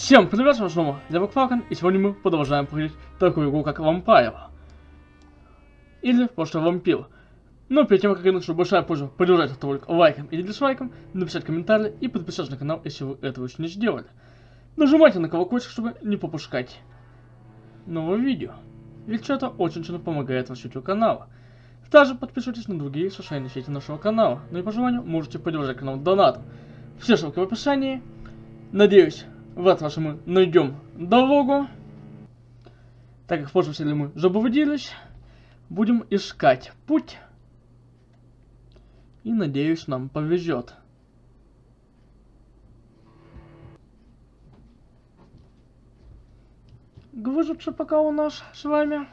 Всем привет, с вами снова Falcon, и сегодня мы продолжаем проходить такую игру, как Vampyr. Или просто Vampyr. Но перед тем, как я начну, большая просьба поддержать этот ролик лайком или дизлайком, написать комментарий и подписаться на канал, если вы этого еще не сделали. Нажимайте на колокольчик, чтобы не пропускать новые видео, ведь это очень сильно помогает развитию канала. Также подписывайтесь на другие социальные сети нашего канала, ну и по желанию можете поддержать канал донатом. Все ссылки в описании. Надеюсь, в этот раз мы найдем дорогу. Так как пользователи мы заблудились, будем искать путь. И надеюсь, нам повезет. Грузится пока у нас с вами.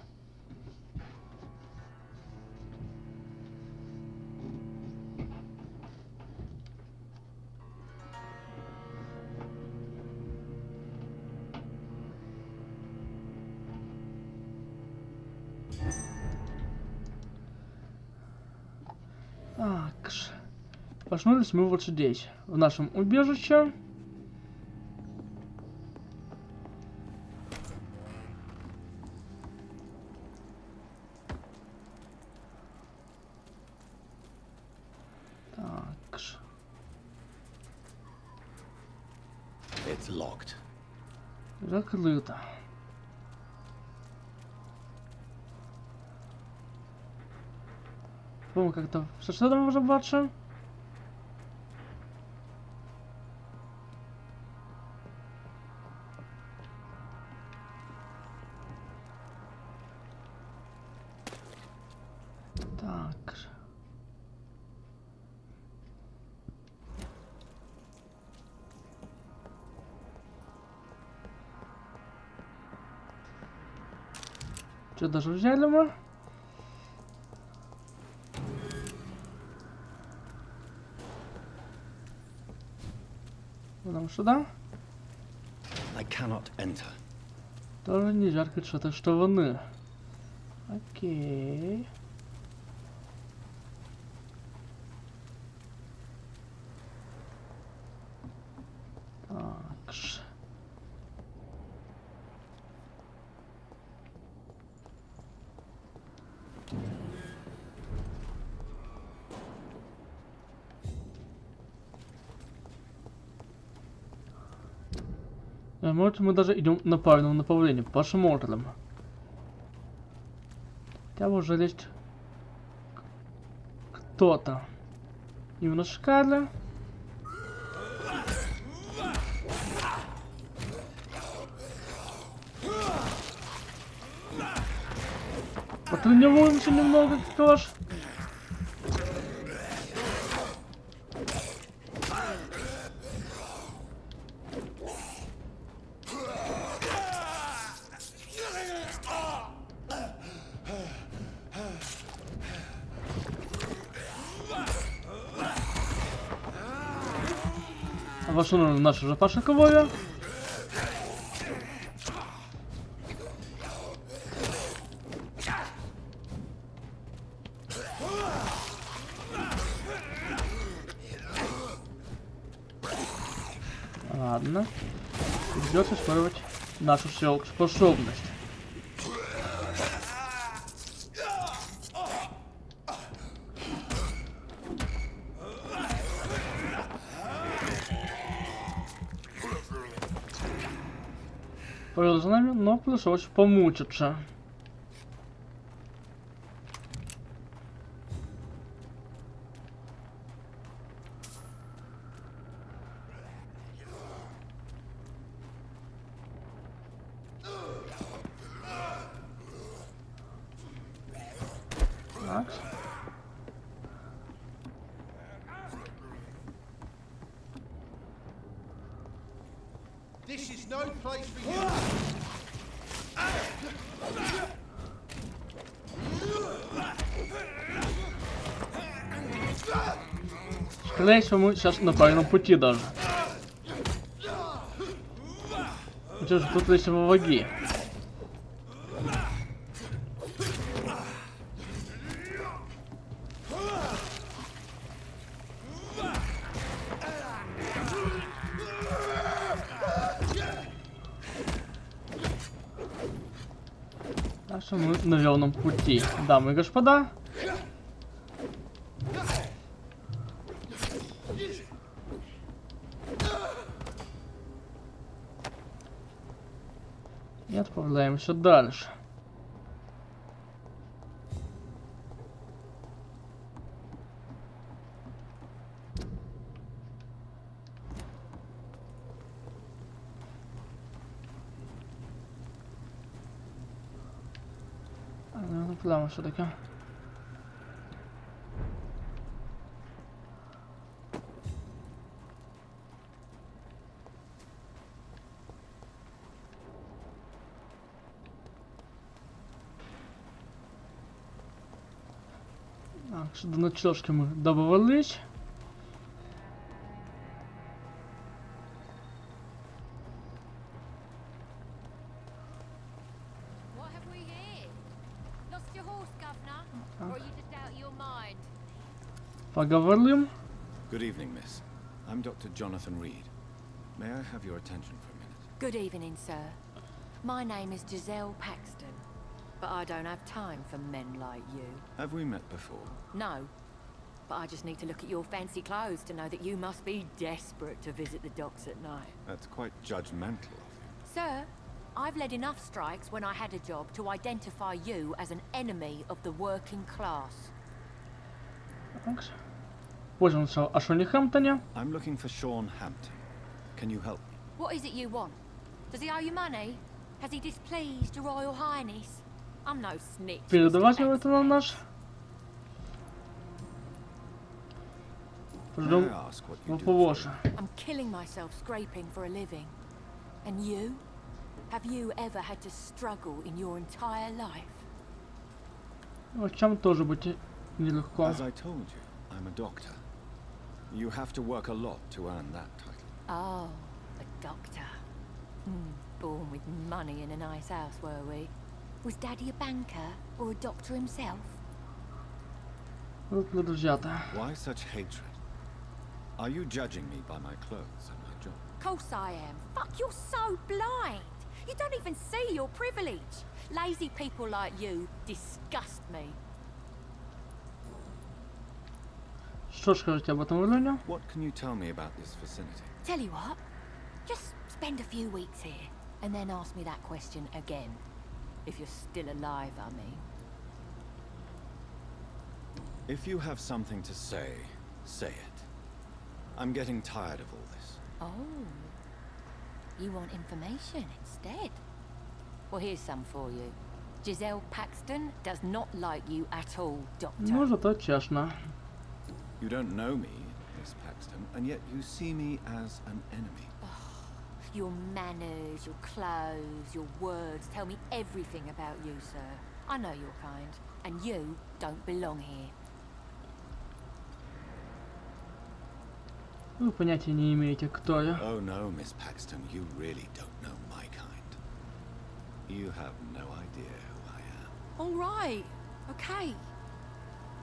Так, проснулись мы вот здесь, в нашем убежище. Так. It's locked. Закрыто. По-моему, как-то в соседом разобраться. Так. Что, даже взяли мы? Потом сюда. I cannot enter. Тоже нельзя открыть с этой стороны. Окей. Так. Может, мы даже идем на правильном направлении. Посмотрим. Хотя уже есть кто-то. Именно шкаля. Потренируемся немного, что ж. Восстановим нашу запасы крови. Ладно. Придется использовать нашу способность. Пойдет за нами, но пришлось помучиться. Так. This is no place for you. Скорее всего, мы сейчас на правильном пути даже. Что же тут есть враги? Что мы на верном пути, дамы и господа. И отправляемся дальше. Прямо все-таки. Так, що до ночовки ми добрались. What have we here? Lost your horse, governor? Or are you just out of your mind? Поговорим. Good evening, miss. I'm Dr. Jonathan Reid. May I have your attention for a minute? Good evening, sir. My name is Giselle Paxton, but I don't have time for men like you. Have we met before? No, but I just need to look at your fancy clothes to know that you must be desperate to visit the docks at night. That's quite judgmental of you. Sir, I've led enough strikes when I had a job to identify you as an enemy of the working class. Пользуемся о Шоне Хэмптоне. I'm looking for Sean Hampton. Can you help me? What is it you want? Does he owe you money? Has he displeased your Royal Highness? I'm no snitch. Передавать его это на наш. May I Ждем ask what you do? побольше. I'm killing myself scraping for a living. And you? Have you ever had to struggle in your entire life? В чем тоже быть нелегко. As I told you, I'm a doctor. You have to work a lot to earn that title. Oh, a doctor. Born with money in a nice house, were we? Was Daddy a banker or a doctor himself? Вот друзья-то. Why such hatred? Are you judging me by my clothes and my job? Course I am. Fuck, you're so blind. You don't even see your privilege. Lazy people like you disgust me. Что скажете об этом районе? What can you tell me about this vicinity? Tell you what, just spend a few weeks here and then ask me that question again. If you're still alive, I mean. If you have something to say, say it. I'm getting tired of all this. Oh, you want information instead? Well, here's some for you. Giselle Paxton does not like you at all, Doctor. Ну, зато честно. You don't know me, Miss Paxton, and yet you see me as an enemy. Your manners, your clothes, your words tell me everything about you, sir. I know your kind, and you don't belong here. Вы понятия не имеете, кто я. Oh no, Miss Paxton, you really don't know my kind. You have no idea who I am. All right, okay.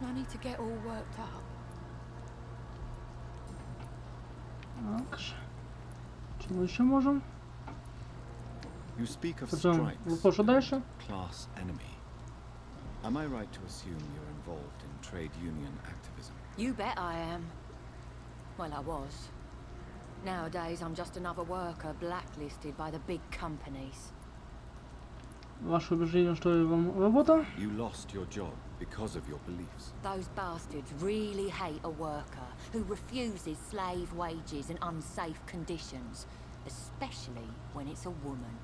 No need to get all worked up. Так. Что мы еще можем? You speak of Потом strikes, вопросы дальше. class enemy. Am I right to assume you're involved in trade union activism? You bet I am. Well, I was. Nowadays, I'm just another worker blacklisted by the big companies. Ваше убеждение, что вам работа? You lost your job because of your beliefs. Those bastards really hate a worker who refuses slave wages and unsafe conditions, especially when it's a woman.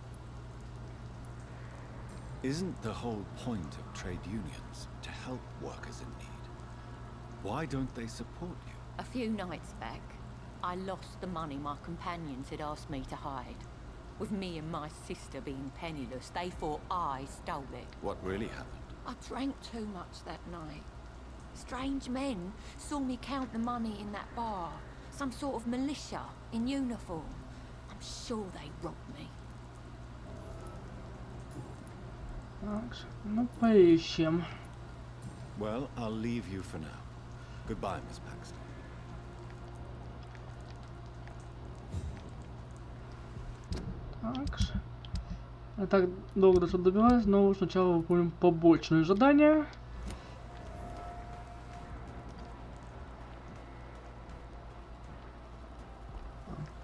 Isn't the whole point of trade unions to help workers in need? Why don't they support you? A few nights back, I lost the money my companions had asked me to hide. With me and my sister being penniless, they thought I stole it. What really happened? I drank too much that night. Strange men saw me count the money in that bar. Some sort of militia in uniform. I'm sure they robbed me. Так, ну поищем. Well, I'll leave you for now. Goodbye, Miss Paxton. Так. А так долго до сюда добираюсь, но сначала выполним побочные задания.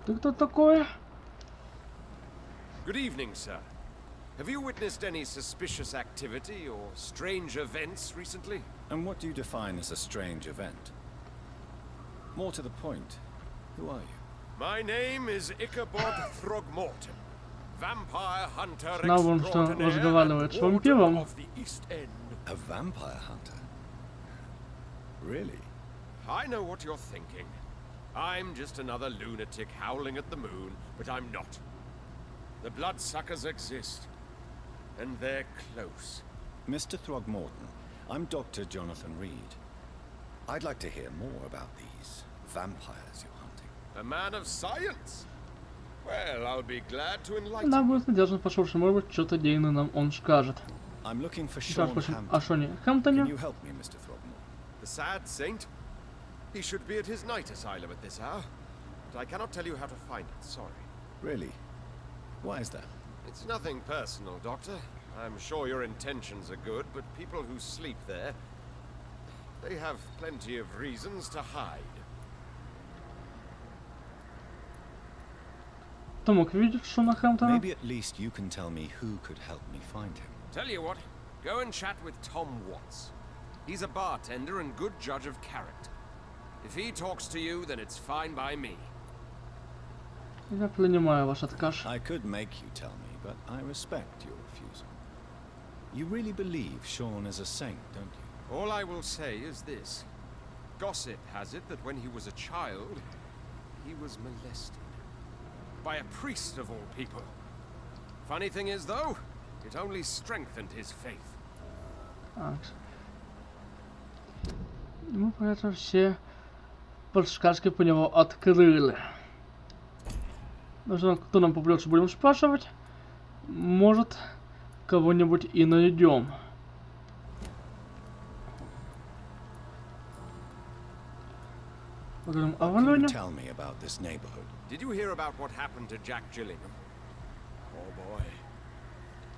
Ты кто такой? Good evening, sir. Have you witnessed any suspicious activity or strange events recently? And what do you define as a strange event? More to the point, who are you? My name is Ichabod Throgmorton, vampire hunter Знал он, что extraordinaire разговаривает с and warden вампиром. of the East End. A vampire hunter? Really? I know what you're thinking. I'm just another lunatic howling at the moon, but I'm not. The bloodsuckers exist, and they're close. Mr. Throgmorton, I'm Dr. Jonathan Reid. I'd like to hear more about these vampires you're hunting. A man of science? Well, I'll be glad to enlighten Да, you. будет надежно послушать, может быть, что-то дельное нам он скажет. I'm looking for Сейчас Sean спросим Hampton. о Шоне Can Хэмптоне. you help me, Mr. Throgmorton? The sad saint? He should be at his night asylum at this hour. But I cannot tell you how to find it, sorry. Really? Why is that? It's nothing personal, Doctor. I'm sure your intentions are good, but people who sleep there, they have plenty of reasons to hide. Кто мог видеть Шона Хэмптона? Maybe at least you can tell me who could help me find him. Tell you what, go and chat with Tom Watts. He's a bartender and good judge of character. If he talks to you, then it's fine by me. Я понимаю ваш отказ. I could make you tell me, but I respect your refusal. You really believe Sean is a saint, don't you? All I will say is this. Gossip has it that when he was a child, he was molested. By a priest of all people. Funny thing is, though, it only strengthened his faith. Так. Мы, понятно, все подсказки по него открыли. Даже кто нам попадется, будем спрашивать. Может, кого-нибудь и найдем. Поговорим о What can you Валёне. tell me about this neighborhood? Did you hear about what happened to Jack Gillingham? Oh boy.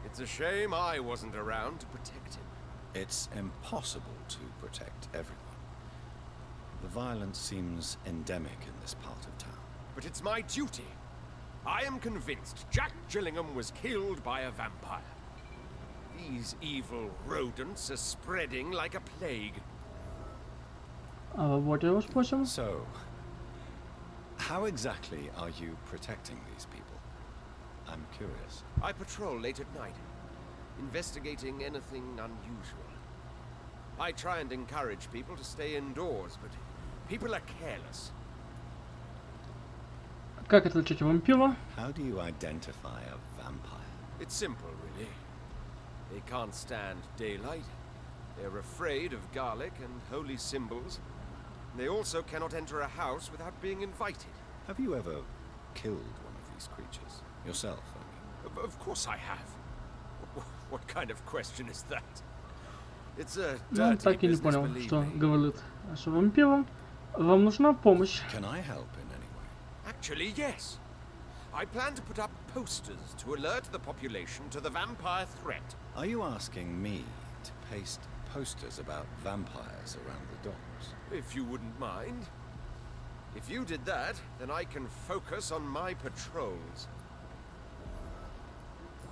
It's a shame I wasn't around to protect him. It's impossible to protect everyone. The violence seems endemic in this part of town. But it's my duty. I am convinced Jack Gillingham was killed by a vampire. These evil rodents are spreading like a plague. А вот его спросим. So, how exactly are you protecting these people? I'm curious. I patrol late at night, investigating anything unusual. I try and encourage people to stay indoors, but people are careless. Как отличить вампира? How do you identify a vampire? It's simple, really. They can't stand daylight. They're afraid of garlic and holy symbols. They also cannot enter a house without being invited. Have you ever killed one of these creatures? Yourself, I mean. Of course I have. What kind of question is that? It's a Ну, dirty так и не business, понял, believe что me. говорит с вампиром. Вам нужна помощь. Can I help in any way? Actually, yes. I plan to put up posters to alert the population to the vampire threat. Are you asking me to paste posters about vampires around the docks? If you wouldn't mind. If you did that, then I can focus on my patrols.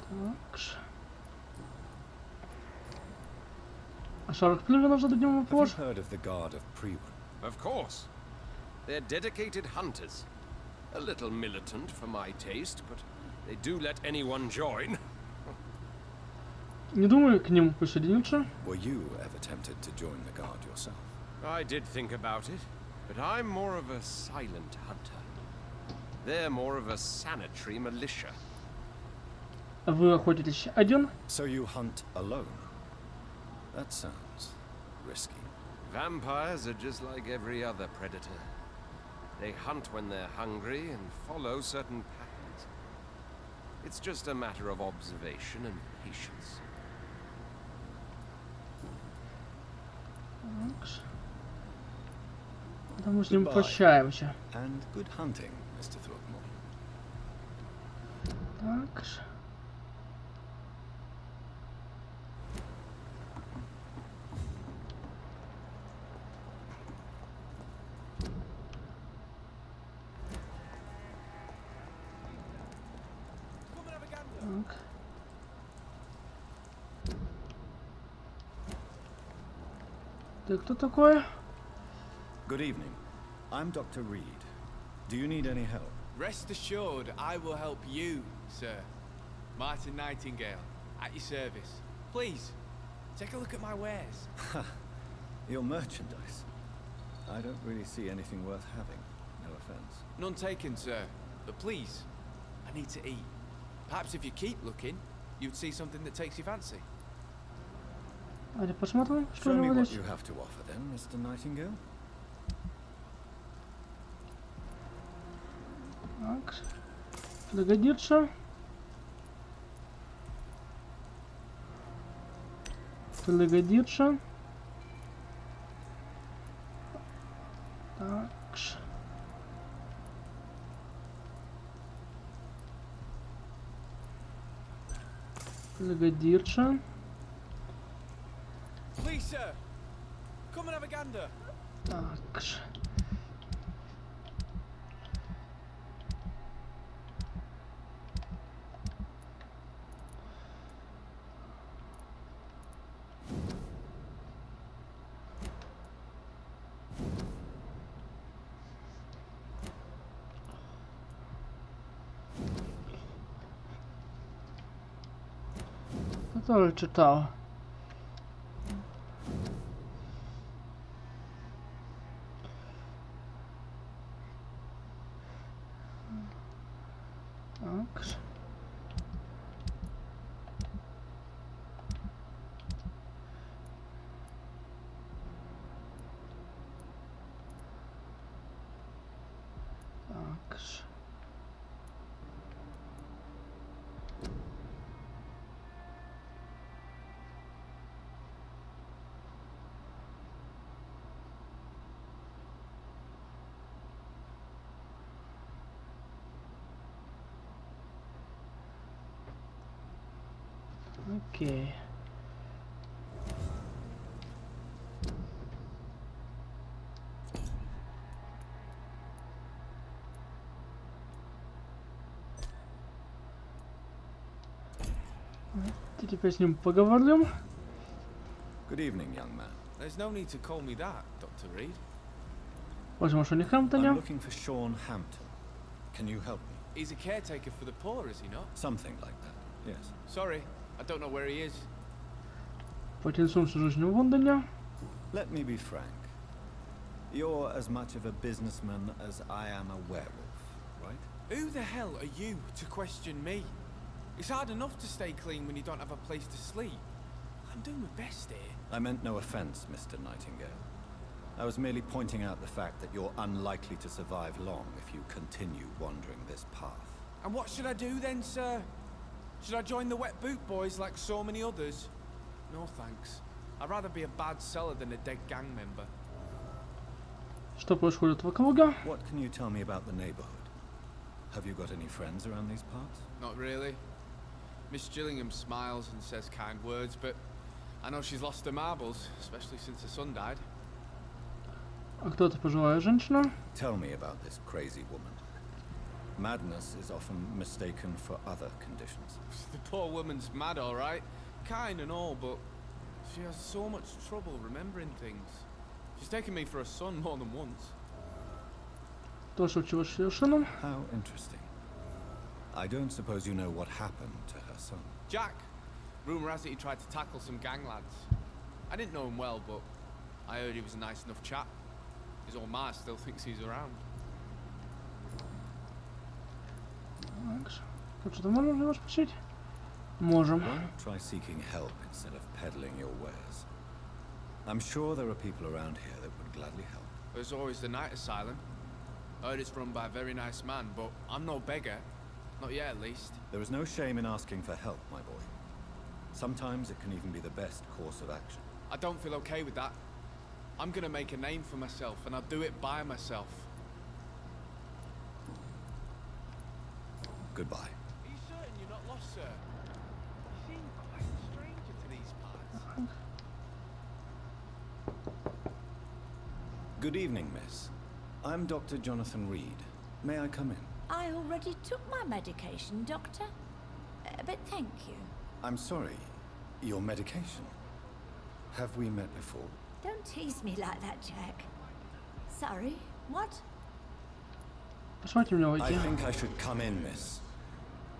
Так. А 40 плюсов зададим Have you вопрос. heard of the Guard of Prewen? Of course. They're dedicated hunters. A little militant for my taste, but they do let anyone join. Не думаю к ним присоединиться. Were you ever tempted to join the Guard yourself? I did think about it, but I'm more of a silent hunter. They're more of a sanitary militia. Вы охотитесь один? So you hunt alone? That sounds risky. Vampires are just like every other predator. They hunt when they're hungry and follow certain patterns. It's just a matter of observation and patience. Да мы с ним Goodbye. прощаемся. And good hunting, Mr. Throgmorton. Так. Так. Ты кто такой? Good evening. I'm Dr. Reed. Do you need any help? Rest assured, I will help you, sir. Martin Nightingale, at your service. Please, take a look at my wares. Your merchandise. I don't really see anything worth having. No offense. None taken, sir. But please, I need to eat. Perhaps if you keep looking, you'd see something that takes your fancy. Давайте посмотрим, что у Show me него what здесь. you have to offer then, Mr. Nightingale. Так. Пригодится. Пригодится. Так. Пригодится. Please, sir, come and have a gander. Так. Тоже читал. Так. Так. Окей. Теперь с ним поговорим. Good evening, young man. There's no need to call me that, Dr. Reed. Возьмем машине I'm Хэмптоне. looking for Sean Hampton. Can you help me? He's a caretaker for the poor, is he not? Something like that, yes. Sorry, I don't know where he is. Поинтересуемся жизнью в Лондоне. Let me be frank. You're as much of a businessman as I am a werewolf, right? Who the hell are you to question me? It's hard enough to stay clean when you don't have a place to sleep. I'm doing my best here. I meant no offense, Mr. Nightingale. I was merely pointing out the fact that you're unlikely to survive long if you continue wandering this path. And what should I do then, sir? Should I join the wet boot boys like so many others? No thanks. I'd rather be a bad seller than a dead gang member. Что происходит в округе? What can you tell me about the neighborhood? Have you got any friends around these parts? Not really. Miss Gillingham smiles and says kind words, but I know she's lost her marbles, especially since her son died. А кто это пожилая женщина? Tell me about this crazy woman. Madness is often mistaken for other conditions. The poor woman's mad, all right. Kind and all, but she has so much trouble remembering things. She's taken me for a son more than once. То случилось с ее сыном. How interesting. I don't suppose you know what happened to her son. Jack. Rumour has it he tried to tackle some gang lads. I didn't know him well, but I heard he was a nice enough chap. His old ma still thinks he's around. Так. Тут что-то можем его спросить? Можем. Why not try seeking help instead of peddling your wares? I'm sure there are people around here that would gladly help. There's always the night asylum. I heard it's run by a very nice man, but I'm no beggar. Not yet, at least. There is no shame in asking for help, my boy. Sometimes it can even be the best course of action. I don't feel okay with that. I'm gonna make a name for myself, and I'll do it by myself. Goodbye. Are you certain you're not lost, sir? You seem quite a stranger to these parts. Good evening, miss. I'm Dr. Jonathan Reed. May I come in? I already took my medication, Doctor. but thank you. I'm sorry. Your medication. Have we met before? Don't tease me like that, Jack. Sorry, what? Посмотрим у него I идти. think I should come in, miss.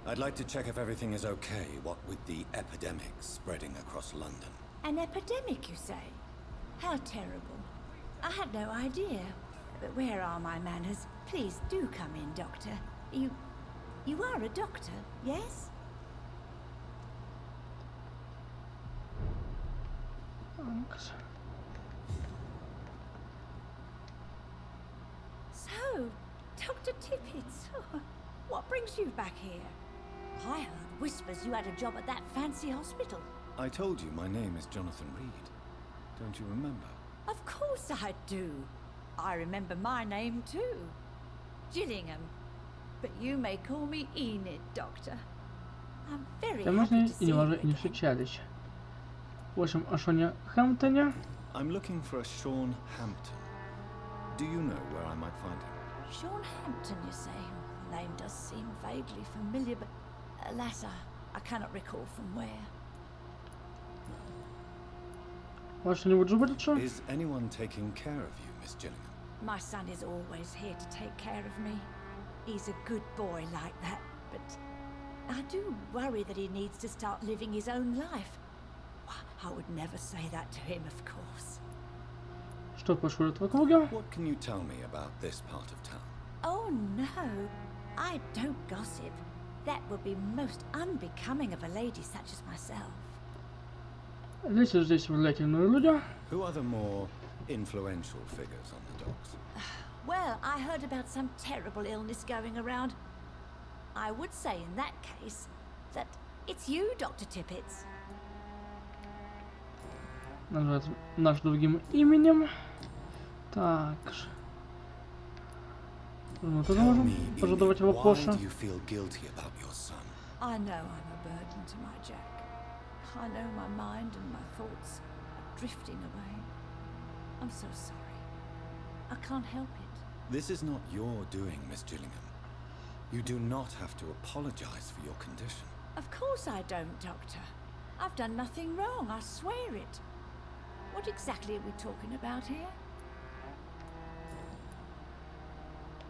I'd like to check if everything is okay, what with the epidemic spreading across London. An epidemic, you say? How terrible. I had no idea. But where are my manners? Please do come in, Doctor. You are a doctor, yes? So, Dr. Tippett, what brings you back here? I heard whispers you had a job at that fancy hospital. I told you my name is Jonathan Reid. Don't you remember? Of course I do. I remember my name too. Gillingham. But you may call me Enid, Doctor. I'm very Да мы с happy ней to и see не, you не again. встречались. В общем, о Шоне Хэмптоне. I'm looking for a Sean Hampton. Do you know where I might find him? Sean Hampton, you say? The name does seem vaguely familiar, but alas, I cannot recall from where. У вас что-нибудь заботится? Is anyone taking care of you, Miss Gillingham? My son is always here to take care of me. He's a good boy like that, but I do worry that he needs to start living his own life. I would never say that to him, of course. Что происходит в округе? What can you tell me about this part of town? Oh no, I don't gossip. That would be most unbecoming of a lady such as myself. Здесь влиятельные люди. Who are the more influential figures on the docks? Well, I heard about some terrible illness going around. I would say in that case that it's you, Dr. Tippett. Называется наш другим именем. Так. Мы тоже Tell можем me, позадавать Enid, why вопросы. do you feel guilty about your son? I know I'm a burden to my Jack. I know my mind and my thoughts are drifting away. I'm so sorry. I can't help it. This is not your doing, Miss Gillingham. You do not have to apologize for your condition. Of course I don't, Doctor. I've done nothing wrong, I swear it. What exactly are we talking about here?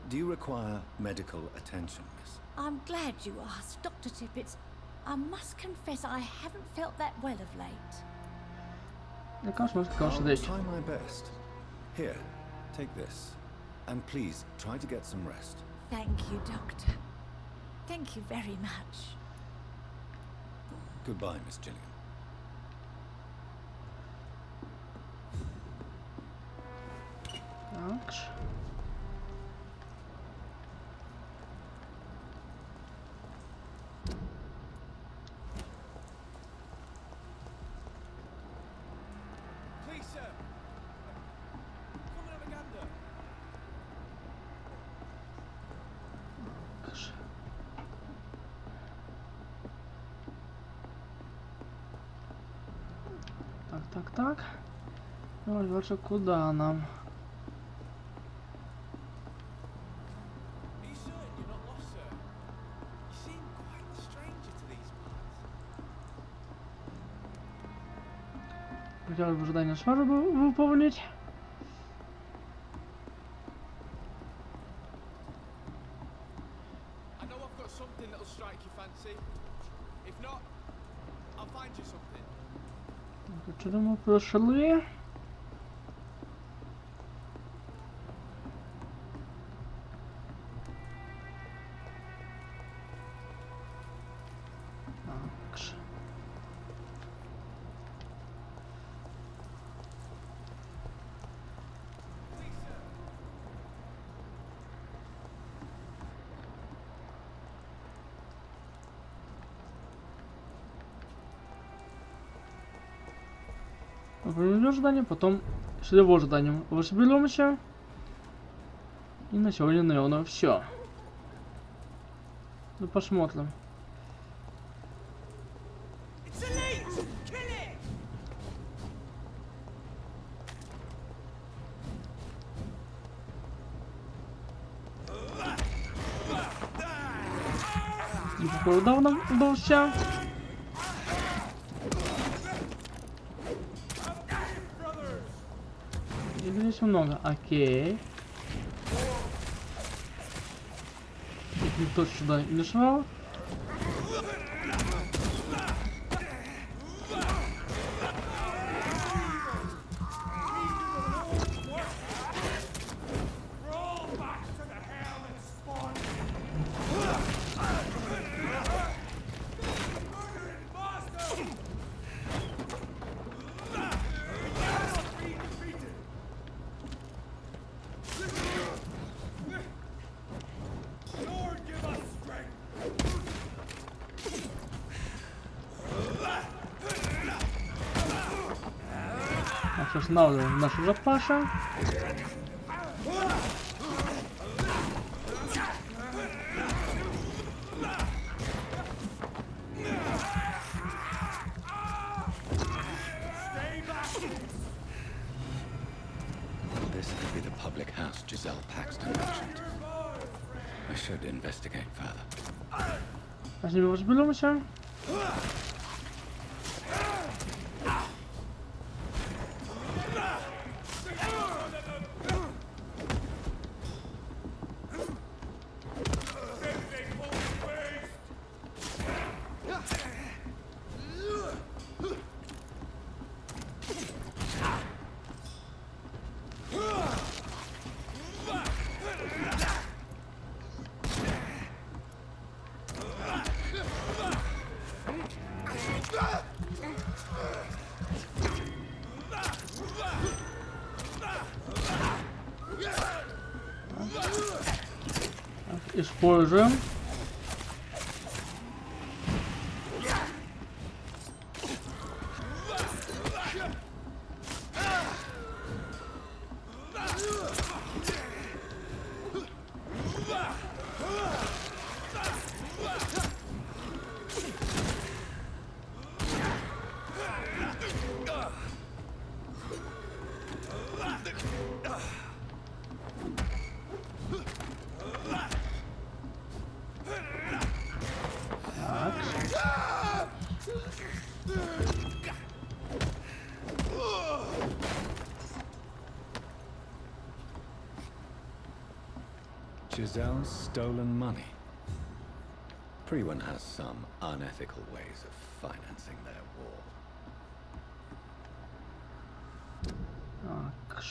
Do you require medical attention, miss? I'm glad you asked, Dr. Tippett. I must confess I haven't felt that well of late. Мне кажется, может, I'll сидеть. try my best. Here, take this. And please, try to get some rest. Thank you, Doctor. Thank you very much. Goodbye, Miss Gillingham. Так. Please, sir. Come and have a gander. Так. Ну, дальше куда нам? Are you certain you're not lost, sir? You seem quite the stranger to these parts. Хотелось бы задание сразу выполнить. I know I've got something that'll strike your fancy. If not, I'll find you something. Что мы прошли? Так. Выполнили задание, потом с его заданием разберемся. И на сегодня, наверное, все. Ну, посмотрим. Тихо. такой удар нам удался. И здесь много. Окей. Тут никто сюда не шел. Останавливаем нашу запаша. This could be the public house Giselle Paxton mentioned. I should investigate further. А с ними разберемся. Используем. Giselle's stolen money. Everyone has some unethical ways of financing their war. Так.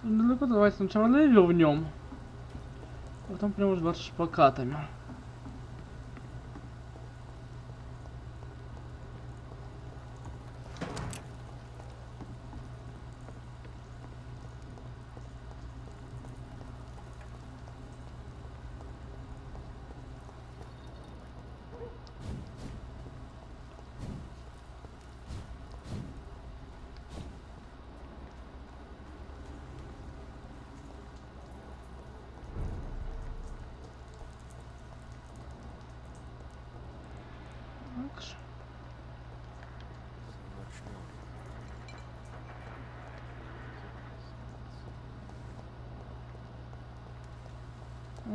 Недалеко, давайте сначала ливнем. Потом прямо разбираться с плакатами.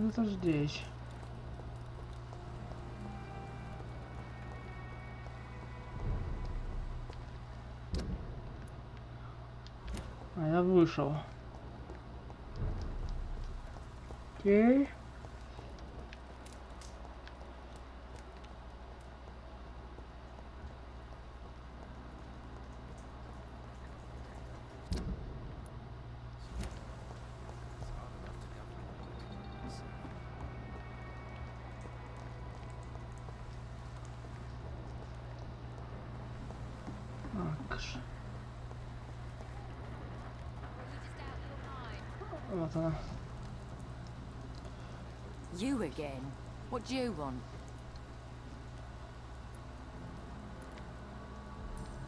Это здесь. А я вышел. Окей. Вот она. You again? What do you want?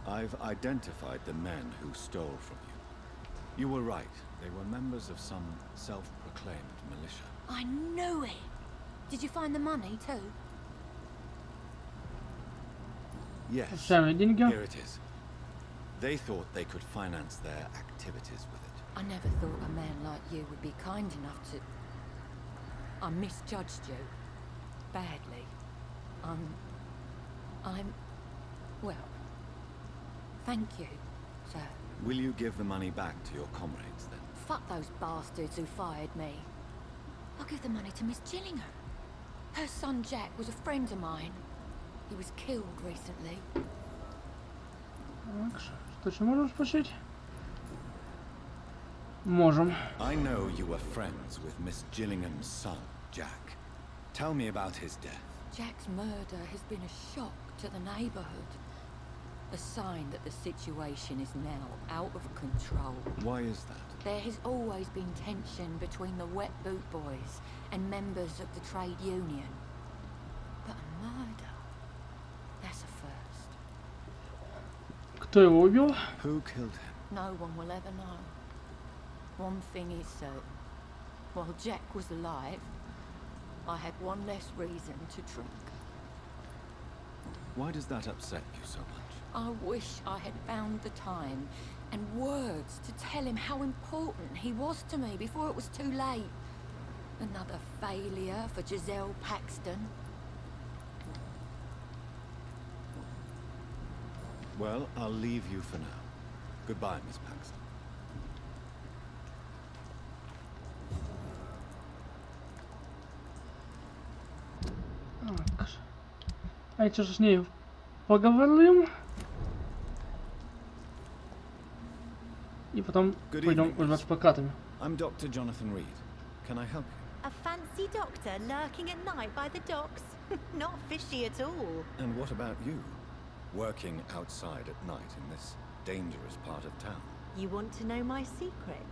I've identified the men who stole from you. You were right. They were members of some self-proclaimed militia. I knew it! Did you find the money too? Yes. Самые деньги. Here it is. They thought they could finance their activities with it. I never thought a man like you would be kind enough to... I misjudged you. Well, thank you, sir. Will you give the money back to your comrades then? Fuck those bastards who fired me. I'll give the money to Miss Gillingham. Her son Jack was a friend of mine. He was killed recently. Так, что еще можем спросить? Можем. I know you were friends with Miss Gillingham's son, Jack. Tell me about his death. Jack's murder has been a shock to the neighborhood. A sign that the situation is now out of control. Why is that? There has always been tension between the Wet Boot Boys and members of the trade union. But a murder? That's a first. Кто его убил? Who killed him? No one will ever know. One thing is certain. While Jack was alive, I had one less reason to drink. Why does that upset you so much? I wish I had found the time and words to tell him how important he was to me before it was too late. Another failure for Giselle Paxton. Well, I'll leave you for now. Goodbye, Miss Paxton. Так. А я с ней поговорим. И потом Good пойдем evening, узнать miss. с плакатами. I'm Dr. Jonathan Reid. Can I help you? A fancy doctor lurking at night by the docks? Not fishy at all. And what about you? Working outside at night in this dangerous part of town. You want to know my secret?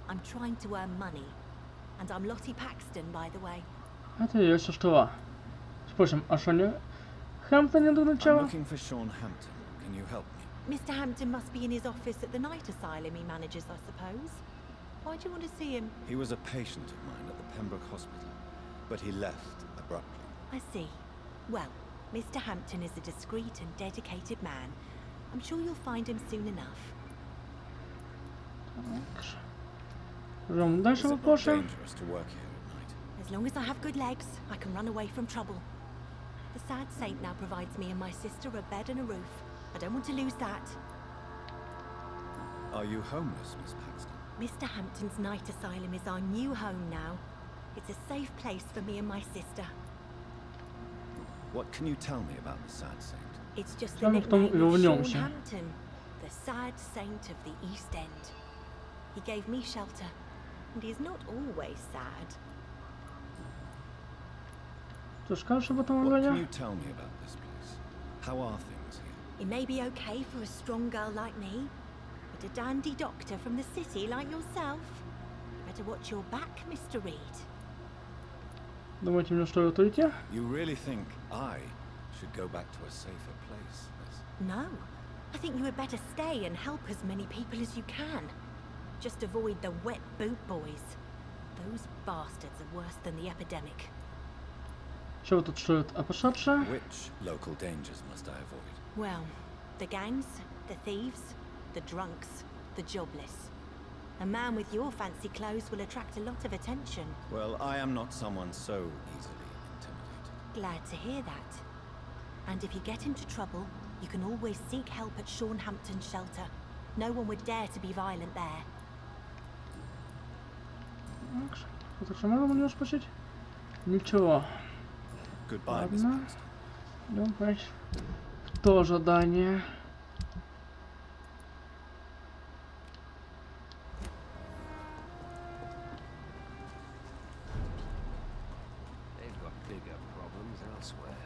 I'm trying to earn money. And I'm Lottie Paxton, by the way. Это ее сестра. Спросим, а Шоне Хэмптоне до I'm начала? looking for Sean Hampton. Can you help me? Mr. Hampton must be in his office at the night asylum he manages, I suppose. Why do you want to see him? He was a patient of mine at the Pembroke Hospital, but he left abruptly. I see. Well, Mr. Hampton is a discreet and dedicated man. I'm sure you'll find him soon enough. Идем дальше Is it not вопросы. dangerous to work here at night? As long as I have good legs, I can run away from trouble. The sad saint now provides me and my sister a bed and a roof. I don't want to lose that. Are you homeless, Miss Paxton? Mr. Hampton's night asylum is our new home now. It's a safe place for me and my sister. What can you tell me about the sad saint? It's just the Там потом nickname of Sean вернемся. Hampton, the sad saint of the East End. He gave me shelter, and he's not always sad. Что скажешь об этом What can you районе? tell me about this place? How are things here? It may be okay for a strong girl like me, but a dandy doctor from the city like yourself. Better watch your back, Mr. Reed. Думаете, мне стоит уйти? You really think I should go back to a safer place, miss? No, I think you had better stay and help as many people as you can. Just avoid the wet boot boys. Those bastards are worse than the epidemic. Чего тут стоит опасаться? Which local dangers must I avoid? Well, the gangs, the thieves, the drunks, the jobless. A man with your fancy clothes will attract a lot of attention. Well, I am not someone so easily intimidated. Glad to hear that. And if you get into trouble, you can always seek help at Sean Hampton's shelter. No one would dare to be violent there. Это что можно у него спросить? Ничего. Goodbye, Miss Ладно. Paxton. Идем дальше. Кто задание? They've got bigger problems elsewhere.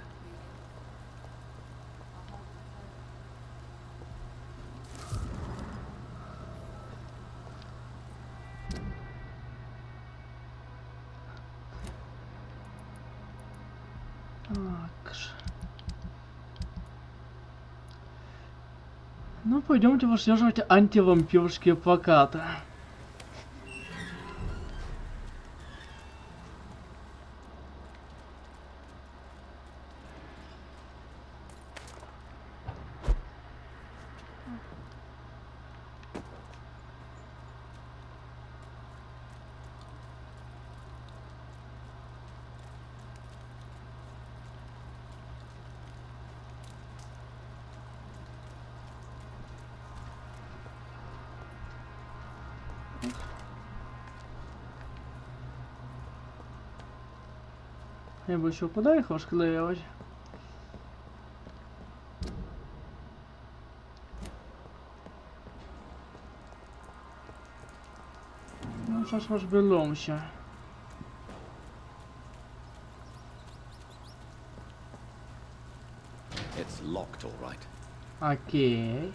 Так. Ну, пойдемте выслеживать антивампирские плакаты. Я бы еще куда их расклеивать? Ну, сейчас разберемся. It's locked, all right. Окей.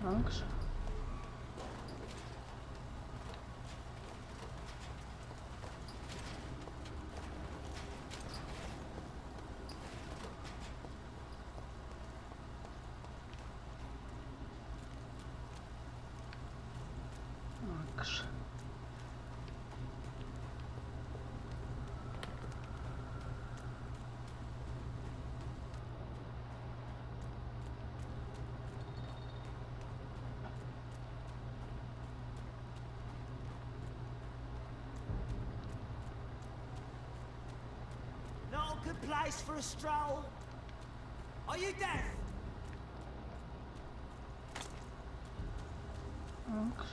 Такс. Такс. Not a good place for a stroll. Are you deaf? Такс.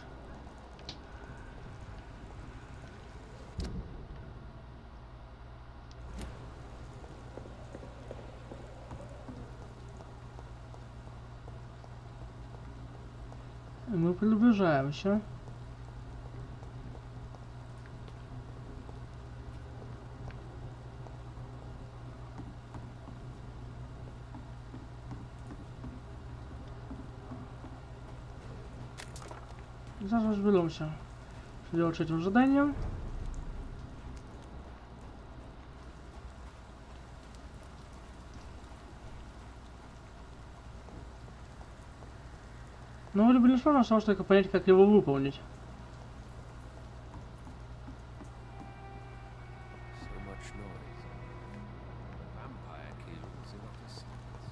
Мы приближаемся. Зараз разберемся, что делать с этим заданием. Но вроде бы не сложно, осталось только понять, как его выполнить. So much noise. Vampire kills in utter silence.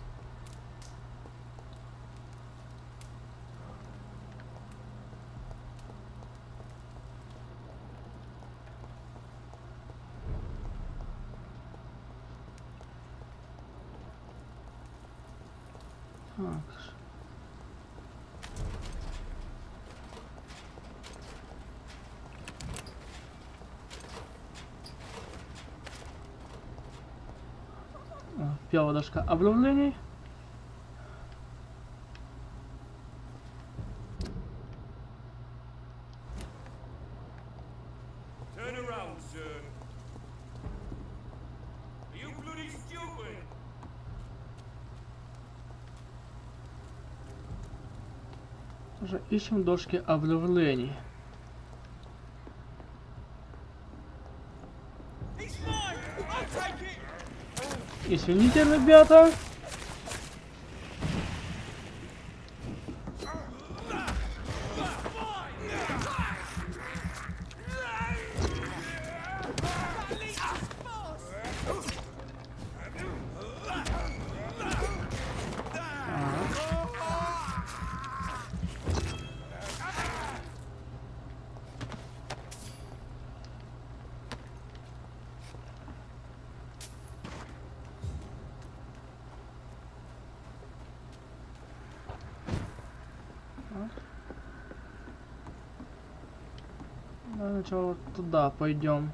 Так. Первая дошка обновлений. Turn around, sir. Are you bloody stupid? Уже ищем дошки обновлений. It's mine! I'll take it! Извините, ребята. Давай сначала вот туда пойдем.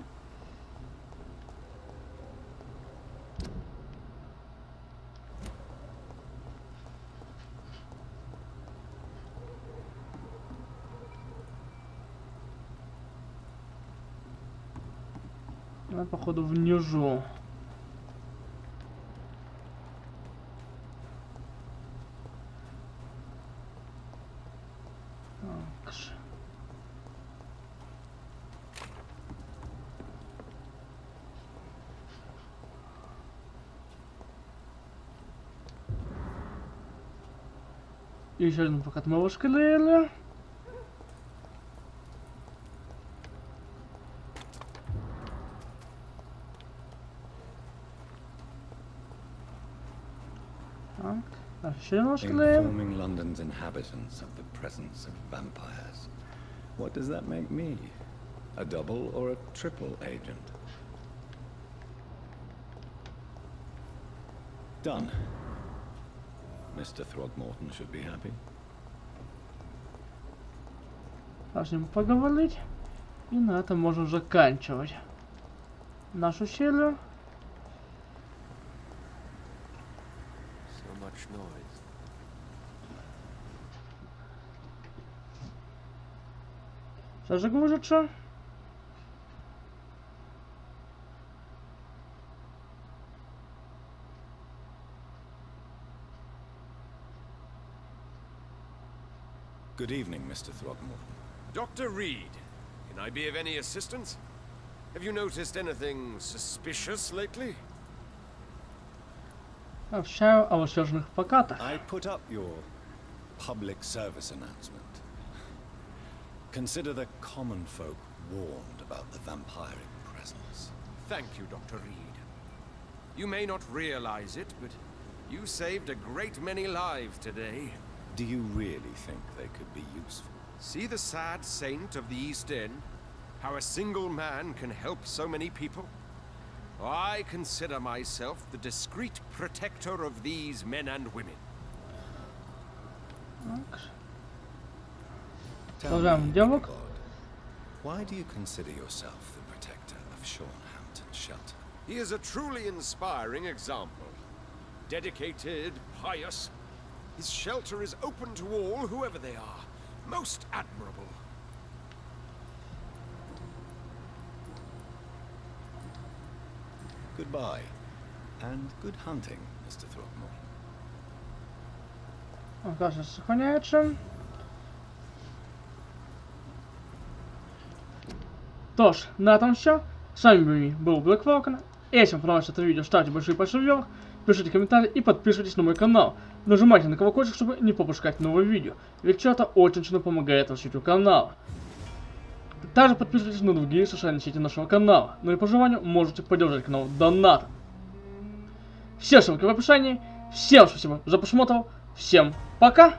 Она, походу, внизу. Так. И еще один плакат мы расклеили. Так, еще один расклеим. Informing London's inhabitants of the presence of vampires. What does that make me? A double or a triple agent? Done. Mr. Throgmorton should be happy. С ним поговорить. И на этом можно заканчивать нашу серию. So much noise. Сейчас загрузится. Good evening, Mr. Throgmorton. Dr. Reed, can I be of any assistance? Have you noticed anything suspicious lately? Сообщаю о возможных плакатах. I put up your public service announcement. Consider the common folk warned about the vampiric presence. Thank you, Dr. Reed. You may not realize it, but you saved a great many lives today. Do you really think they could be useful? See the sad saint of the East End? How a single man can help so many people? I consider myself the discreet protector of these men and women. Tell me, God, why do you consider yourself the protector of Shornhampton Shelter? He is a truly inspiring example. Dedicated, pious. His shelter is open to all, whoever they are. Most admirable. Goodbye, and good hunting, Mr. Throgmorton. Кажется, сохраняется. Что ж, на этом все. С вами был Falcon. Если вам понравилось это видео, ставьте большие пальцы вверх, пишите комментарии и подписывайтесь на мой канал. Нажимайте на колокольчик, чтобы не пропускать новые видео, ведь это очень сильно помогает развитию канала. Также подписывайтесь на другие социальные сети нашего канала, ну и по желанию можете поддержать канал донатом. Все ссылки в описании. Всем спасибо за просмотр. Всем пока!